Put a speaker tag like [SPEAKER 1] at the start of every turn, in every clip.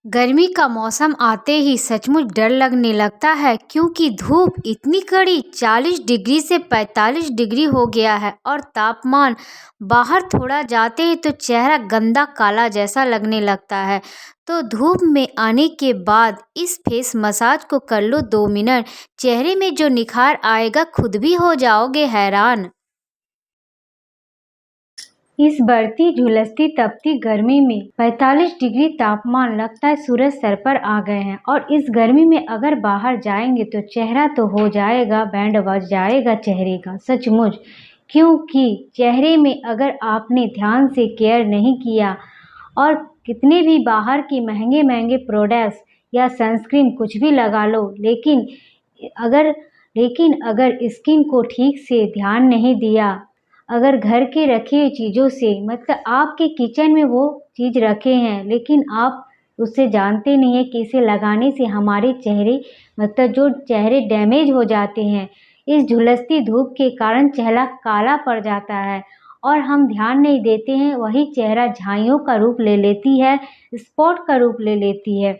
[SPEAKER 1] गर्मी का मौसम आते ही सचमुच डर लगने लगता है क्योंकि धूप इतनी कड़ी 40 डिग्री से 45 डिग्री हो गया है और तापमान बाहर थोड़ा जाते ही तो चेहरा गंदा काला जैसा लगने लगता है। तो धूप में आने के बाद इस फेस मसाज को कर लो 2 मिनट, चेहरे में जो निखार आएगा खुद भी हो जाओगे हैरान। इस बढ़ती झुलसती तपती गर्मी में 45 डिग्री तापमान लगता है सूरज सर पर आ गए हैं। और इस गर्मी में अगर बाहर जाएंगे तो चेहरा तो हो जाएगा, बैंड बज जाएगा चेहरे का सचमुच। क्योंकि चेहरे में अगर आपने ध्यान से केयर नहीं किया और कितने भी बाहर के महंगे महंगे प्रोडक्ट्स या सनस्क्रीन कुछ भी लगा लो, अगर अगर स्किन को ठीक से ध्यान नहीं दिया, अगर घर के रखे हुए चीज़ों से मतलब आपके किचन में वो चीज़ रखे हैं लेकिन आप उससे जानते नहीं हैं कि इसे लगाने से हमारे चेहरे मतलब जो चेहरे डैमेज हो जाते हैं। इस झुलसती धूप के कारण चेहरा काला पड़ जाता है और हम ध्यान नहीं देते हैं, वही चेहरा झाइयों का रूप ले लेती है, स्पॉट का रूप ले लेती है,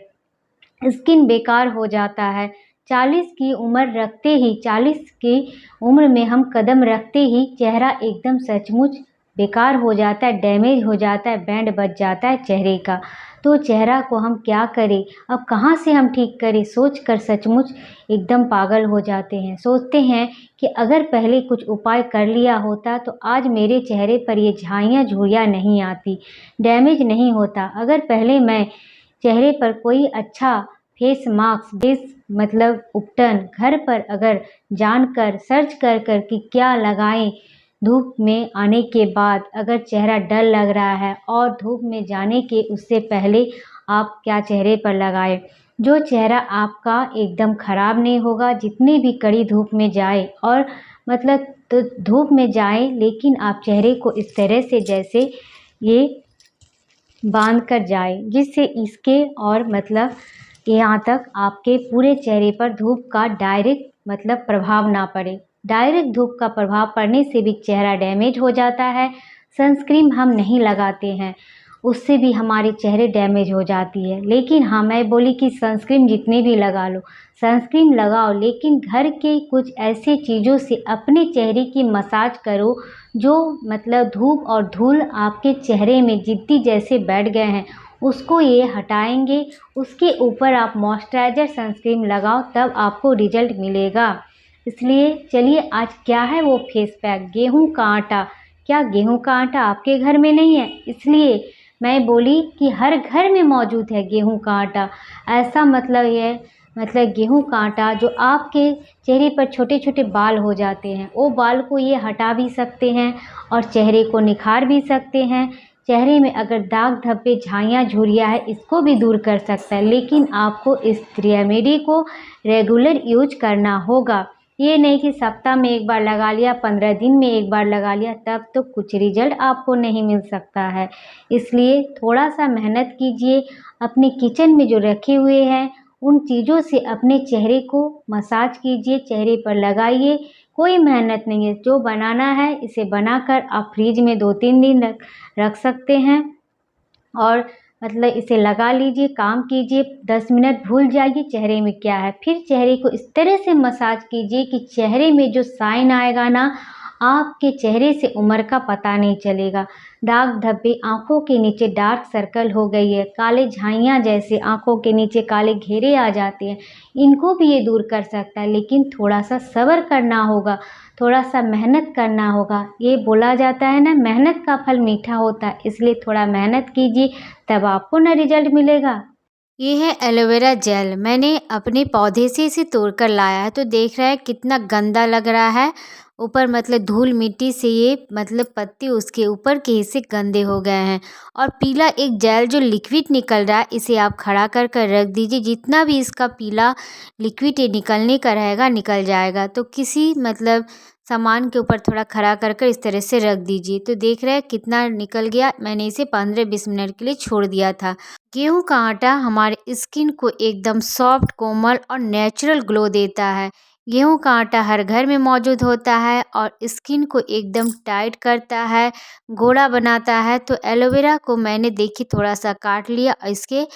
[SPEAKER 1] स्किन बेकार हो जाता है। 40 की उम्र में हम कदम रखते ही चेहरा एकदम सचमुच बेकार हो जाता है, डैमेज हो जाता है, बैंड बज जाता है चेहरे का। तो चेहरा को हम क्या करें, अब कहाँ से हम ठीक करें, सोच कर सचमुच एकदम पागल हो जाते हैं। सोचते हैं कि अगर पहले कुछ उपाय कर लिया होता तो आज मेरे चेहरे पर ये झाइयाँ झुर्रियाँ नहीं आती, डैमेज नहीं होता। अगर पहले मैं चेहरे पर कोई अच्छा फेस मास्क मतलब उपटन घर पर अगर जानकर सर्च कर कि क्या लगाएं, धूप में आने के बाद अगर चेहरा डल लग रहा है और धूप में जाने के उससे पहले आप क्या चेहरे पर लगाएं जो चेहरा आपका एकदम खराब नहीं होगा। जितनी भी कड़ी धूप में जाए और मतलब तो धूप में जाए लेकिन आप चेहरे को इस तरह से जैसे ये बांध कर जाए जिससे इसके और मतलब यहाँ तक आपके पूरे चेहरे पर धूप का डायरेक्ट मतलब प्रभाव ना पड़े। डायरेक्ट धूप का प्रभाव पड़ने से भी चेहरा डैमेज हो जाता है। सनस्क्रीन हम नहीं लगाते हैं, उससे भी हमारे चेहरे डैमेज हो जाती है। लेकिन हाँ, मैं बोली कि सनस्क्रीन जितने भी लगा लो, सनस्क्रीन लगाओ, लेकिन घर के कुछ ऐसे चीज़ों से अपने चेहरे की मसाज करो जो मतलब धूप और धूल आपके चेहरे में जिद्दी जैसे बैठ गए हैं उसको ये हटाएंगे। उसके ऊपर आप मॉइस्चराइज़र सनस्क्रीन लगाओ, तब आपको रिजल्ट मिलेगा। इसलिए चलिए आज क्या है वो फेस पैक, गेहूं का आटा। क्या गेहूं का आटा आपके घर में नहीं है? इसलिए मैं बोली कि हर घर में मौजूद है गेहूं का आटा। ऐसा मतलब ये मतलब गेहूं का आटा जो आपके चेहरे पर छोटे छोटे बाल हो जाते हैं, वो बाल को ये हटा भी सकते हैं और चेहरे को निखार भी सकते हैं। चेहरे में अगर दाग धब्बे झाइयाँ झुर्रियाँ है इसको भी दूर कर सकता है। लेकिन आपको इस रेमेडी को रेगुलर यूज करना होगा। ये नहीं कि सप्ताह में एक बार लगा लिया, 15 दिन में एक बार लगा लिया, तब तो कुछ रिजल्ट आपको नहीं मिल सकता है। इसलिए थोड़ा सा मेहनत कीजिए, अपने किचन में जो रखे हुए हैं उन चीज़ों से अपने चेहरे को मसाज कीजिए, चेहरे पर लगाइए। कोई मेहनत नहीं है, जो बनाना है इसे बनाकर आप फ्रिज में 2-3 दिन रख सकते हैं और मतलब इसे लगा लीजिए, काम कीजिए, 10 मिनट भूल जाइए चेहरे में क्या है। फिर चेहरे को इस तरह से मसाज कीजिए कि चेहरे में जो साइन आएगा ना, आपके चेहरे से उम्र का पता नहीं चलेगा। दाग धब्बे, आँखों के नीचे डार्क सर्कल हो गई है, काले झाइयाँ जैसे आँखों के नीचे काले घेरे आ जाते हैं, इनको भी ये दूर कर सकता है। लेकिन थोड़ा सा सब्र करना होगा, थोड़ा सा मेहनत करना होगा। ये बोला जाता है ना, मेहनत का फल मीठा होता है, इसलिए थोड़ा मेहनत कीजिए तब आपको ना रिजल्ट मिलेगा। ये है एलोवेरा जेल, मैंने अपने पौधे से इसे तोड़ कर लाया है। तो देख रहा है कितना गंदा लग रहा है, ऊपर मतलब धूल मिट्टी से ये मतलब पत्ते उसके ऊपर के हिस्से गंदे हो गए हैं। और पीला एक जेल जो लिक्विड निकल रहा है, इसे आप खड़ा कर कर रख दीजिए। जितना भी इसका पीला लिक्विड ये निकलने का रहेगा निकल जाएगा। तो किसी मतलब सामान के ऊपर थोड़ा खड़ा कर कर इस तरह से रख दीजिए। तो देख रहे हैं कितना निकल गया। मैंने इसे 15-20 मिनट के लिए छोड़ दिया था। गेहूं का आटा हमारे स्किन को एकदम सॉफ्ट, कोमल और नेचुरल ग्लो देता है। गेहूं का आटा हर घर में मौजूद होता है और स्किन को एकदम टाइट करता है, गोरा बनाता है। तो एलोवेरा को मैंने देखी थोड़ा सा काट लिया और इसके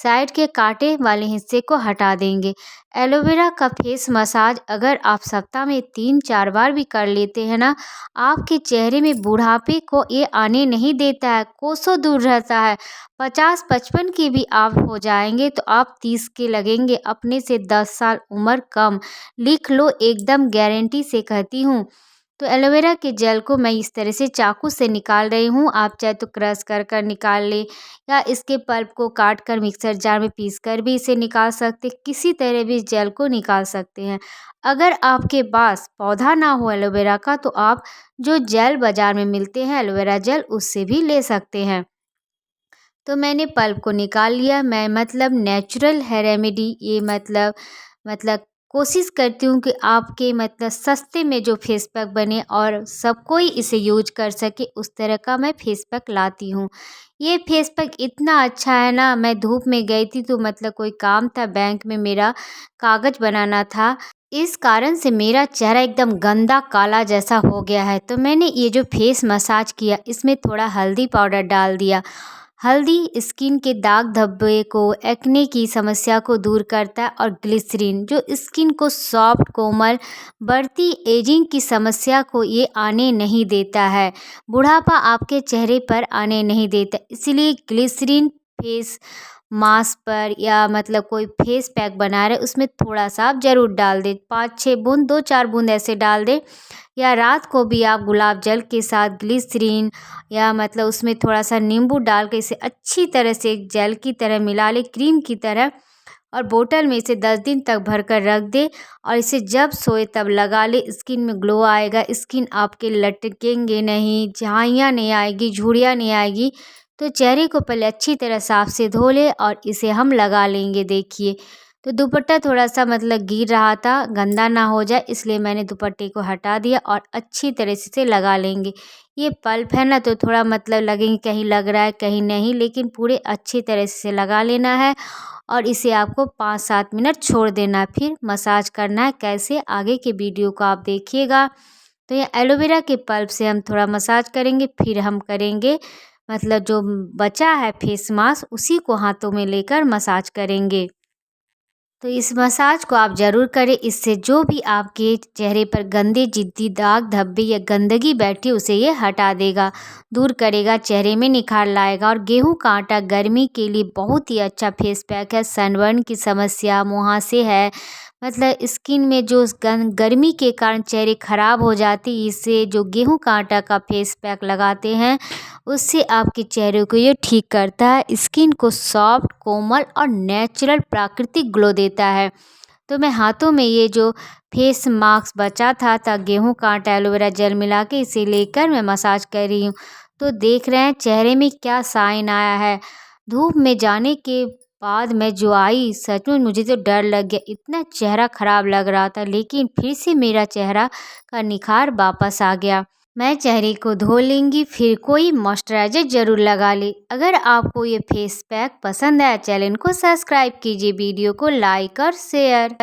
[SPEAKER 1] साइड के कांटे वाले हिस्से को हटा देंगे। एलोवेरा का फेस मसाज अगर आप सप्ताह में 3-4 बार भी कर लेते हैं ना, आपके चेहरे में बुढ़ापे को ये आने नहीं देता है, कोसों दूर रहता है। 50-55 के भी आप हो जाएंगे तो आप 30 के लगेंगे, अपने से 10 साल उम्र कम। लिख लो, एकदम गारंटी से कहती हूँ। तो एलोवेरा के जेल को मैं इस तरह से चाकू से निकाल रही हूँ। आप चाहे तो क्रश कर कर निकाल ले, या इसके पल्प को काट कर मिक्सर जार में पीस कर भी इसे निकाल सकते, किसी तरह भी इस जेल को निकाल सकते हैं। अगर आपके पास पौधा ना हो एलोवेरा का, तो आप जो जेल बाज़ार में मिलते हैं एलोवेरा जेल, उससे भी ले सकते हैं। तो मैंने पल्प को निकाल लिया। मैं मतलब नेचुरल है रेमेडी, ये मतलब कोशिश करती हूँ कि आपके मतलब सस्ते में जो फेस पैक बने और सब कोई इसे यूज कर सके, उस तरह का मैं फेस पैक लाती हूँ। ये फेस पैक इतना अच्छा है ना, मैं धूप में गई थी तो मतलब कोई काम था, बैंक में मेरा कागज़ बनाना था, इस कारण से मेरा चेहरा एकदम गंदा काला जैसा हो गया है। तो मैंने ये जो फेस मसाज किया, इसमें थोड़ा हल्दी पाउडर डाल दिया। हल्दी स्किन के दाग धब्बे को, एक्ने की समस्या को दूर करता है, और ग्लिसरीन जो स्किन को सॉफ्ट, कोमल, बढ़ती एजिंग की समस्या को ये आने नहीं देता है, बुढ़ापा आपके चेहरे पर आने नहीं देता। इसलिए ग्लिसरीन फेस मास्क पर या मतलब कोई फेस पैक बना रहे, उसमें थोड़ा सा आप ज़रूर डाल दें, 5-6 बूंद, 2-4 बूंद ऐसे डाल दें। या रात को भी आप गुलाब जल के साथ ग्लिसरीन या मतलब उसमें थोड़ा सा नींबू डाल के इसे अच्छी तरह से एक जेल की तरह मिला ले, क्रीम की तरह, और बोतल में इसे 10 दिन तक भर कर रख दे, और इसे जब सोए तब लगा ले। स्किन में ग्लो आएगा, स्किन आपके लटकेंगे नहीं, झाइयाँ नहीं आएगी, झुर्रियाँ नहीं आएगी। तो चेहरे को पहले अच्छी तरह साफ से धो ले और इसे हम लगा लेंगे। देखिए, तो दुपट्टा थोड़ा सा मतलब गिर रहा था, गंदा ना हो जाए, इसलिए मैंने दुपट्टे को हटा दिया और अच्छी तरह से इसे लगा लेंगे। ये पल्प है ना, तो थोड़ा मतलब लगेंगे कहीं लग रहा है कहीं नहीं, लेकिन पूरे अच्छी तरह से लगा लेना है और इसे आपको 5-7 मिनट छोड़ देना है, फिर मसाज करना है। कैसे, आगे के वीडियो को आप देखिएगा। तो ये एलोवेरा के पल्प से हम थोड़ा मसाज करेंगे, फिर हम करेंगे मतलब जो बचा है फेस मास्क, उसी को हाथों में लेकर मसाज करेंगे। तो इस मसाज को आप ज़रूर करें, इससे जो भी आपके चेहरे पर गंदे जिद्दी दाग धब्बे या गंदगी बैठी उसे ये हटा देगा, दूर करेगा, चेहरे में निखार लाएगा। और गेहूं का आटा गर्मी के लिए बहुत ही अच्छा फेस पैक है। सनबर्न की समस्या, मुहासे है, मतलब स्किन में जो गर्मी के कारण चेहरे खराब हो जाती, इससे जो गेहूं का आटा का फेस पैक लगाते हैं, उससे आपके चेहरे को ये ठीक करता है, स्किन को सॉफ्ट, कोमल और नेचुरल प्राकृतिक ग्लो देता है। तो मैं हाथों में ये जो फेस मास्क बचा था गेहूं का आटा एलोवेरा जेल मिला के, इसे लेकर मैं मसाज कर रही हूँ। तो देख रहे हैं चेहरे में क्या साइन आया है। धूप में जाने के बाद मैं जो आई, सच में मुझे तो डर लग गया, इतना चेहरा खराब लग रहा था, लेकिन फिर से मेरा चेहरा का निखार वापस आ गया। मैं चेहरे को धो लेंगी, फिर कोई मॉइस्चराइज़र ज़रूर लगा ले। अगर आपको ये फेस पैक पसंद आया, चैनल को सब्सक्राइब कीजिए, वीडियो को लाइक और शेयर।